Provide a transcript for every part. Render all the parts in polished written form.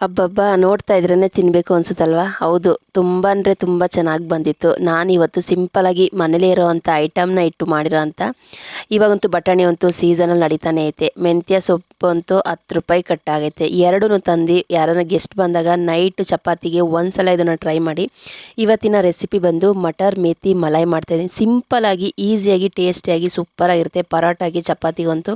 ಅಬ್ಬಬ್ಬಾ! ನೋಡ್ತಾ ಇದ್ರೇ ತಿನ್ನಬೇಕು ಅನ್ಸುತ್ತಲ್ವಾ? ಹೌದು, ತುಂಬ ಅಂದರೆ ತುಂಬ ಚೆನ್ನಾಗಿ ಬಂದಿತ್ತು. ನಾನಿವತ್ತು ಸಿಂಪಲಾಗಿ ಮನೇಲೇ ಇರೋವಂಥ ಐಟಮ್ನ ಇಟ್ಟು ಮಾಡಿರೋಂಥ ಇವಾಗಂತೂ ಬಟಾಣಿ ಅಂತೂ ಸೀಸನಲ್ಲಿ ನಡೀತಾನೆ ಐತೆ. ಮೆಂತ್ಯ ಸೊಪ್ಪು ಅಂತೂ 10 ರೂಪಾಯಿ ಕಟ್ಟಾಗೈತೆ. ಎರಡೂ ತಂದು ಯಾರನ್ನ ಗೆಸ್ಟ್ ಬಂದಾಗ ನೈಟ್ ಚಪಾತಿಗೆ ಒಂದು ಸಲ ಇದನ್ನು ಟ್ರೈ ಮಾಡಿ. ಇವತ್ತಿನ ರೆಸಿಪಿ ಬಂದು ಮಟರ್ ಮೇಥಿ ಮಲಾಯ್ ಮಾಡ್ತಾಯಿದ್ದೀನಿ. ಸಿಂಪಲಾಗಿ ಈಸಿಯಾಗಿ ಟೇಸ್ಟಿಯಾಗಿ ಸೂಪರಾಗಿರುತ್ತೆ. ಪರೋಟಾಗಿ ಚಪಾತಿಗಂತೂ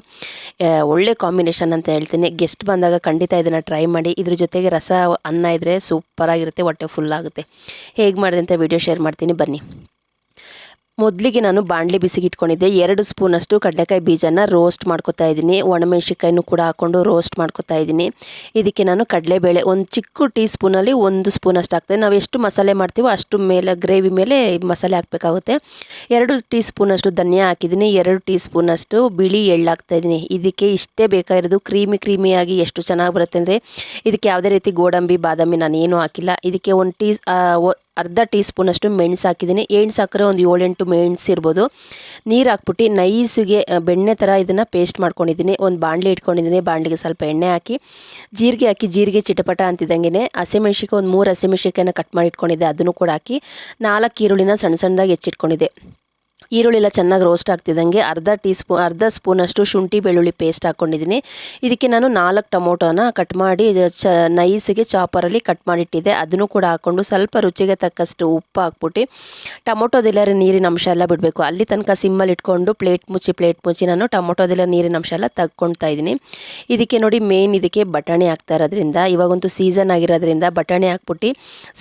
ಒಳ್ಳೆ ಕಾಂಬಿನೇಷನ್ ಅಂತ ಹೇಳ್ತೀನಿ. ಗೆಸ್ಟ್ ಬಂದಾಗ ಖಂಡಿತ ಇದನ್ನು ಟ್ರೈ ಮಾಡಿ. ಇದ್ರ ಜೊತೆಗೆ ರಸ ಅನ್ನ ಇದ್ದರೆ ಸೂಪರಾಗಿರುತ್ತೆ, ಹೊಟ್ಟೆ ಫುಲ್ ಆಗುತ್ತೆ. ಹೇಗೆ ಮಾಡಿದೆ ಅಂತ ವಿಡಿಯೋ ಶೇರ್ ಮಾಡ್ತೀನಿ, ಬನ್ನಿ. ಮೊದಲಿಗೆ ನಾನು ಬಾಣಲಿ ಬಿಸಿಗೆ ಇಟ್ಕೊಂಡಿದ್ದೆ. 2 ಸ್ಪೂನಷ್ಟು ಕಡಲೆಕಾಯಿ ಬೀಜನ ರೋಸ್ಟ್ ಮಾಡ್ಕೊತಾ ಇದ್ದೀನಿ. ಒಣಮೆಣ್ಸಿಕಾಯಿನೂ ಕೂಡ ಹಾಕ್ಕೊಂಡು ರೋಸ್ಟ್ ಮಾಡ್ಕೊತಾ ಇದ್ದೀನಿ. ಇದಕ್ಕೆ ನಾನು ಕಡಲೆಬೇಳೆ ಒಂದು ಚಿಕ್ಕ ಟೀ ಸ್ಪೂನಲ್ಲಿ 1 ಸ್ಪೂನಷ್ಟು ಹಾಕ್ತೇನೆ. ನಾವು ಎಷ್ಟು ಮಸಾಲೆ ಮಾಡ್ತೀವೋ ಅಷ್ಟು ಮೇಲೆ ಗ್ರೇವಿ ಮೇಲೆ ಮಸಾಲೆ ಹಾಕಬೇಕಾಗುತ್ತೆ. 2 ಟೀ ಸ್ಪೂನಷ್ಟು ಧನಿಯಾ ಹಾಕಿದ್ದೀನಿ. 2 ಟೀ ಸ್ಪೂನಷ್ಟು ಬಿಳಿ ಎಳ್ಳು ಹಾಕ್ತಾಯಿದ್ದೀನಿ. ಇದಕ್ಕೆ ಇಷ್ಟೇ ಬೇಕಾಗಿರೋದು. ಕ್ರೀಮಿಯಾಗಿ ಎಷ್ಟು ಚೆನ್ನಾಗಿ ಬರುತ್ತೆ ಅಂದರೆ, ಇದಕ್ಕೆ ಯಾವುದೇ ರೀತಿ ಗೋಡಂಬಿ ಬಾದಾಮಿ ನಾನು ಏನೂ ಹಾಕಿಲ್ಲ. ಇದಕ್ಕೆ ಅರ್ಧ ಟೀ ಸ್ಪೂನಷ್ಟು ಮೆಣಸು ಹಾಕಿದ್ದೀನಿ. ಎಣ್ಸು ಹಾಕಿದ್ರೆ ಒಂದು 7-8 ಮೆಣಸು ಇರ್ಬೋದು. ನೀರು ಹಾಕ್ಬಿಟ್ಟು ನೈಸಿಗೆ ಬೆಣ್ಣೆ ಥರ ಇದನ್ನು ಪೇಸ್ಟ್ ಮಾಡ್ಕೊಂಡಿದ್ದೀನಿ. ಒಂದು ಬಾಣಲಿ ಇಟ್ಕೊಂಡಿದ್ದೀನಿ. ಬಾಣಲಿಗೆ ಸ್ವಲ್ಪ ಎಣ್ಣೆ ಹಾಕಿ ಜೀರಿಗೆ ಚಿಟಪಟ ಅಂತಿದ್ದಂಗೆ ಹಸಿಮೆಣ್ಸಿಕಾಯಿ ಒಂದು 3 ಹಸಿಮೆಣ್ಸಿಕಾಯಿನ ಕಟ್ ಮಾಡಿ ಇಟ್ಕೊಂಡಿದ್ದೆ, ಅದನ್ನು ಕೂಡ ಹಾಕಿ 4 ಈರುಳ್ಳಿನ ಸಣ್ಣದಾಗಿ ಹೆಚ್ಚಿಟ್ಕೊಂಡಿದ್ದೆ. ಈರುಳ್ಳಿ ಎಲ್ಲ ಚೆನ್ನಾಗಿ ರೋಸ್ಟ್ ಆಗ್ತಿದ್ದಂಗೆ ಅರ್ಧ ಸ್ಪೂನಷ್ಟು ಶುಂಠಿ ಬೆಳ್ಳುಳ್ಳಿ ಪೇಸ್ಟ್ ಹಾಕ್ಕೊಂಡಿದ್ದೀನಿ. ಇದಕ್ಕೆ ನಾನು 4 ಟೊಮೊಟೊನ ಕಟ್ ಮಾಡಿ ನೈಸಿಗೆ ಚಾಪರಲ್ಲಿ ಕಟ್ ಮಾಡಿಟ್ಟಿದ್ದೆ, ಅದನ್ನು ಕೂಡ ಹಾಕ್ಕೊಂಡು ಸ್ವಲ್ಪ ರುಚಿಗೆ ತಕ್ಕಷ್ಟು ಉಪ್ಪು ಹಾಕ್ಬಿಟ್ಟು ಟೊಮೊಟೊದೆಲ್ಲ ನೀರಿನ ಅಂಶ ಎಲ್ಲ ಬಿಡಬೇಕು. ಅಲ್ಲಿ ತನಕ ಸಿಮ್ಮಲ್ಲಿ ಇಟ್ಕೊಂಡು ಪ್ಲೇಟ್ ಮುಚ್ಚಿ ನಾನು ಟೊಮೊಟೊದೆಲ್ಲ ನೀರಿನ ಅಂಶ ಎಲ್ಲ ತೆಗ್ಕೊಳ್ತಾ ಇದ್ದೀನಿ. ಇದಕ್ಕೆ ನೋಡಿ ಇದಕ್ಕೆ ಬಟಾಣಿ ಹಾಕ್ತಾ ಇರೋದ್ರಿಂದ, ಇವಾಗಂತೂ ಸೀಸನ್ ಆಗಿರೋದ್ರಿಂದ ಬಟಾಣಿ ಹಾಕ್ಬಿಟ್ಟು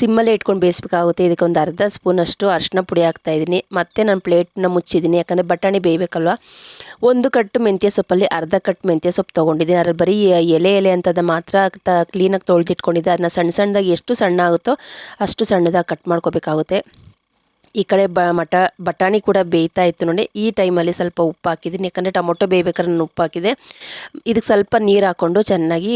ಸಿಮ್ಮಲ್ಲೇ ಇಟ್ಕೊಂಡು ಬೇಯಿಸ್ಬೇಕಾಗುತ್ತೆ. ಇದಕ್ಕೆ ಒಂದು ಅರ್ಧ ಸ್ಪೂನಷ್ಟು ಅರಿಶಿನ ಪುಡಿ ಹಾಕ್ತಾಯಿದ್ದೀನಿ. ಮತ್ತು ನಾನು ಪ್ಲೇಟ್ನ ಮುಚ್ಚಿದ್ದೀನಿ, ಯಾಕಂದರೆ ಬಟಾಣಿ ಬೇಯಬೇಕಲ್ವ. 1 ಕಟ್ಟು ಮೆಂತ್ಯ ಸೊಪ್ಪಲ್ಲಿ ಅರ್ಧ ಕಟ್ ಮೆಂತ್ಯ ಸೊಪ್ಪು ತೊಗೊಂಡಿದ್ದೀನಿ. ಅದ್ರಲ್ಲಿ ಬರೀ ಎಲೆ ಅಂತದ ಮಾತ್ರ ಕ್ಲೀನಾಗಿ ತೊಳೆದಿಟ್ಕೊಂಡಿದ್ದೆ. ಅದನ್ನ ಸಣ್ಣದಾಗಿ ಎಷ್ಟು ಸಣ್ಣ ಆಗುತ್ತೋ ಅಷ್ಟು ಸಣ್ಣದಾಗಿ ಕಟ್ ಮಾಡ್ಕೋಬೇಕಾಗುತ್ತೆ. ಈ ಕಡೆ ಬಟಾಣಿ ಕೂಡ ಬೇಯ್ತಾ ಇತ್ತು ನೋಡಿ. ಈ ಟೈಮಲ್ಲಿ ಸ್ವಲ್ಪ ಉಪ್ಪು ಹಾಕಿದ್ದೀನಿ, ಯಾಕಂದರೆ ಟೊಮೊಟೊ ಬೇಯ್ಬೇಕಾದ್ರೆ ನಾನು ಉಪ್ಪು ಹಾಕಿದೆ. ಇದಕ್ಕೆ ಸ್ವಲ್ಪ ನೀರು ಹಾಕ್ಕೊಂಡು ಚೆನ್ನಾಗಿ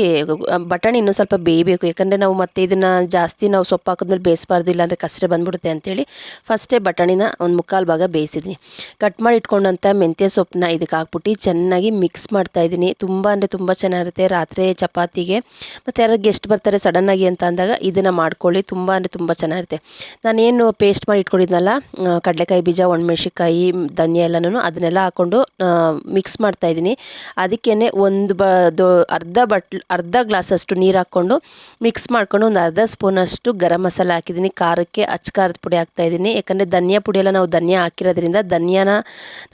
ಬಟಾಣಿ ಇನ್ನೂ ಸ್ವಲ್ಪ ಬೇಯಬೇಕು, ಯಾಕಂದರೆ ನಾವು ಮತ್ತೆ ಇದನ್ನು ಜಾಸ್ತಿ ನಾವು ಸೊಪ್ಪು ಹಾಕಿದ್ಮೇಲೆ ಬೇಯಿಸಬಾರ್ದು, ಇಲ್ಲಾಂದರೆ ಕಸರೆ ಬಂದ್ಬಿಡುತ್ತೆ ಅಂತೇಳಿ ಫಸ್ಟೇ ಬಟಾಣಿನ ಒಂದು 3/4 ಭಾಗ ಬೇಯಿಸಿದ್ದೀನಿ. ಕಟ್ ಮಾಡಿ ಇಟ್ಕೊಂಡಂಥ ಮೆಂತ್ಯ ಸೊಪ್ಪನ್ನ ಇದಕ್ಕೆ ಹಾಕ್ಬಿಟ್ಟು ಚೆನ್ನಾಗಿ ಮಿಕ್ಸ್ ಮಾಡ್ತಾಯಿದ್ದೀನಿ. ತುಂಬ ಅಂದರೆ ತುಂಬ ಚೆನ್ನಾಗಿರುತ್ತೆ ರಾತ್ರಿ ಚಪಾತಿಗೆ. ಮತ್ತು ಯಾರು ಗೆಸ್ಟ್ ಬರ್ತಾರೆ ಸಡನ್ನಾಗಿ ಅಂತ ಅಂದಾಗ ಇದನ್ನು ಮಾಡ್ಕೊಳ್ಳಿ, ತುಂಬ ಅಂದರೆ ತುಂಬ ಚೆನ್ನಾಗಿರುತ್ತೆ. ನಾನೇನು ಪೇಸ್ಟ್ ಮಾಡಿ ಇಟ್ಕೊಂಡಿದ್ನಲ್ಲ, ಕಡಲೆಕಾಯಿ ಬೀಜ, ಒಣಮೆಣ್ಸಿಕಾಯಿ, ಧನಿಯಾ ಎಲ್ಲನೂ ಅದನ್ನೆಲ್ಲ ಹಾಕ್ಕೊಂಡು ಮಿಕ್ಸ್ ಮಾಡ್ತಾಯಿದ್ದೀನಿ. ಅದಕ್ಕೇ ಅರ್ಧ ಗ್ಲಾಸಷ್ಟು ನೀರು ಹಾಕ್ಕೊಂಡು ಮಿಕ್ಸ್ ಮಾಡ್ಕೊಂಡು ಒಂದು ಅರ್ಧ ಸ್ಪೂನಷ್ಟು ಗರಂ ಮಸಾಲ ಹಾಕಿದ್ದೀನಿ. ಖಾರಕ್ಕೆ ಖಾರದ ಪುಡಿ ಹಾಕ್ತಾಯಿದ್ದೀನಿ, ಯಾಕಂದರೆ ಧನಿಯಾ ಪುಡಿ ಎಲ್ಲ ನಾವು ಧನಿಯಾ ಹಾಕಿರೋದ್ರಿಂದ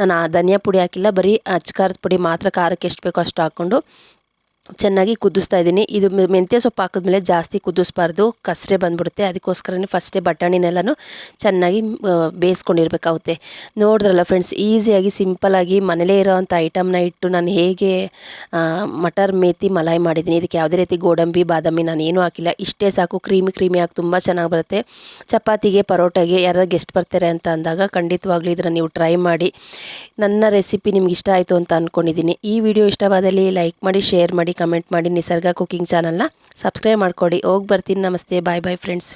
ನಾನು ಧನಿಯಾ ಪುಡಿ ಹಾಕಿಲ್ಲ, ಬರೀ ಖಾರದ ಪುಡಿ ಮಾತ್ರ ಖಾರಕ್ಕೆ ಎಷ್ಟು ಬೇಕೋ ಅಷ್ಟು ಹಾಕ್ಕೊಂಡು ಚೆನ್ನಾಗಿ ಕುದಿಸ್ತಾ ಇದ್ದೀನಿ. ಇದು ಮೆಂತ್ಯ ಸೊಪ್ಪು ಹಾಕಿದ್ಮೇಲೆ ಜಾಸ್ತಿ ಕುದಿಸ್ಬಾರ್ದು, ಕಸರೆ ಬಂದ್ಬಿಡುತ್ತೆ. ಅದಕ್ಕೋಸ್ಕರನೇ ಫಸ್ಟೇ ಬಟಾಣಿನೆಲ್ಲನೂ ಚೆನ್ನಾಗಿ ಬೇಯಿಸ್ಕೊಂಡಿರ್ಬೇಕಾಗುತ್ತೆ. ನೋಡಿದ್ರಲ್ಲ ಫ್ರೆಂಡ್ಸ್, ಈಸಿಯಾಗಿ ಸಿಂಪಲಾಗಿ ಮನೇಲೇ ಇರೋವಂಥ ಐಟಮ್ನ ಇಟ್ಟು ನಾನು ಹೇಗೆ ಮಟರ್ ಮೇಥಿ ಮಲಾಯ್ ಮಾಡಿದ್ದೀನಿ. ಇದಕ್ಕೆ ಯಾವುದೇ ರೀತಿ ಗೋಡಂಬಿ ಬಾದಾಮಿ ನಾನು ಏನೂ ಹಾಕಿಲ್ಲ, ಇಷ್ಟೇ ಸಾಕು. ಕ್ರೀಮಿಯಾಗಿ ತುಂಬ ಚೆನ್ನಾಗಿ ಬರುತ್ತೆ. ಚಪಾತಿಗೆ ಪರೋಟಾಗೆ ಯಾರು ಗೆಸ್ಟ್ ಬರ್ತಾರೆ ಅಂತ ಅಂದಾಗ ಖಂಡಿತವಾಗ್ಲೂ ಇದನ್ನು ನೀವು ಟ್ರೈ ಮಾಡಿ. ನನ್ನ ರೆಸಿಪಿ ನಿಮ್ಗೆ ಇಷ್ಟ ಆಯಿತು ಅಂತ ಅಂದ್ಕೊಂಡಿದ್ದೀನಿ. ಈ ವಿಡಿಯೋ ಇಷ್ಟವಾದಲ್ಲಿ ಲೈಕ್ ಮಾಡಿ, ಶೇರ್ ಮಾಡಿ, ಕಮೆಂಟ್ ಮಾಡಿ. ನಿಸರ್ಗ ಕುಕಿಂಗ್ ಚಾನಲ್ನ ಸಬ್ಸ್ಕ್ರೈಬ್ ಮಾಡ್ಕೊಡಿ. ಹೋಗಿ ಬರ್ತೀನಿ. ನಮಸ್ತೆ, ಬಾಯ್ ಫ್ರೆಂಡ್ಸ್.